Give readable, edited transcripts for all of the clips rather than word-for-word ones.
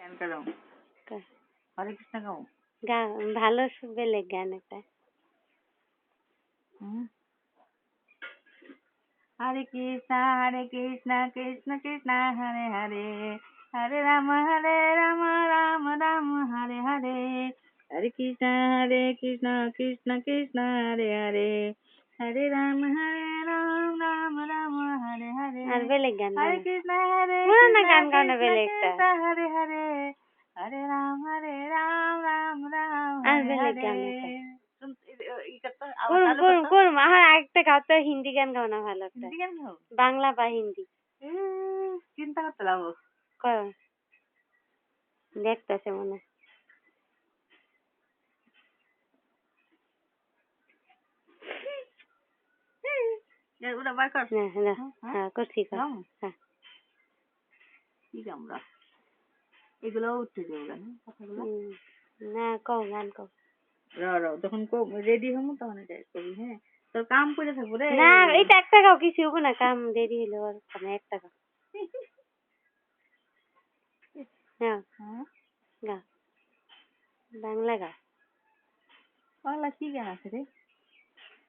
গান করো হরে কৃষ্ণ গাও গান ভালো বেলেগ গান একটা হরে কৃষ্ণ কৃষ্ণ কৃষ্ণ হরে হরে হরে রাম রাম রাম হরে হরে হরে কৃষ্ণ কৃষ্ণ কৃষ্ণ হরে হরে হরে রাম রাম রাম হরে হরে আর বেলেগ গান হরে কৃষ্ণ পুরানা গান গাও না বেলেগটা হরে হরে হরে রাম রাম রাম আর হরে বেলেগ গান হরে করুম আরেকটা গাও তো হিন্দি গান গাও না ভালো একটা হিন্দি গান গাও বাংলা বা হিন্দি চিন্তা করতে লাগবো কর দেখতেছে মনে ওটা বার কর হ্যাঁ করছি হ্যাঁ কি আমরা এগুলো উঠতে দেবো গান কথাগুলো না কও গান কও তখন রেডি হবো তখন এটা করবি হ্যাঁ তোর কাম করে থাকবো রে না এটা একটা গাও কিছু হবো না কাম দেরি হইলো আর একটা গাও হ্যাঁ গা বাংলা গা বাংলা কি গান আছে রে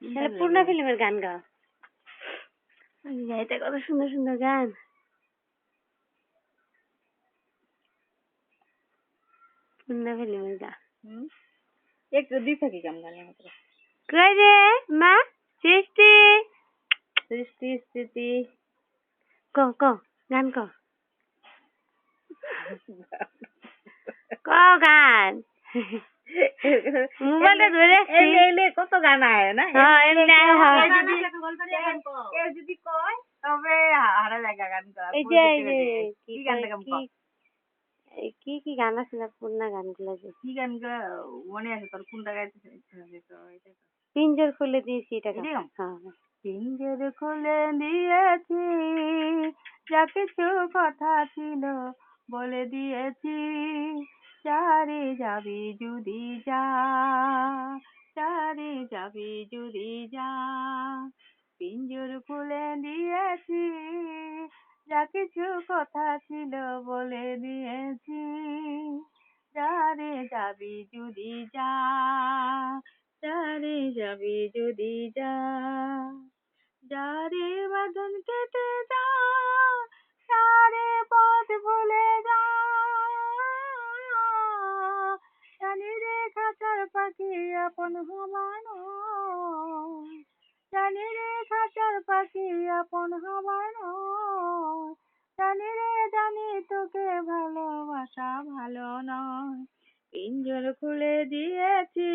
তাহলে পূর্ণা ফিল্মের গান গাও এটা কত সুন্দর সুন্দর গান পূর্ণা ফিল্মের গা একটু দি থাকি গান গানের মতো কই রে মা সৃষ্টি সৃষ্টি স্থিতি ক গান ক গান মোবাইলটা ধরে এলে কত গান আয় না যদি কয় তবে হারা লাগা গান করা এই যে কি গান কি কি গান আছে না পূর্ণা গানগুলো যে কি গান মনে আছে তোর কোনটা গাইতে পিঞ্জর খুলে দিয়েছি এটা পিঞ্জর খুলে দিয়েছি যা কিছু কথা ছিল বলে দিয়েছি চারে যাবি যদি যা চারে যাবি যদি যা পিঞ্জর খুলে দিয়েছি যা কিছু কথা ছিল বলে দিয়েছি চারে যাবি যদি যা চারে যাবি যদি যা যারে বাঁধন কেটে যা সারে পথ ভুলে যা জানি রে খাঁচার পাখি আপন হবানো জানি রে খাঁচার পাখি আপন হবানো জানি রে জানি তোকে ভালোবাসা ভালো নয় পিঞ্জর খুলে দিয়েছি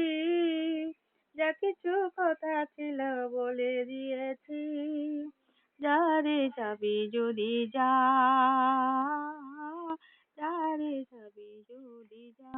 যা কিছু কথা ছিল বলে দিয়েছি যারে যাবি যদি যা যারে যাবি যদি যা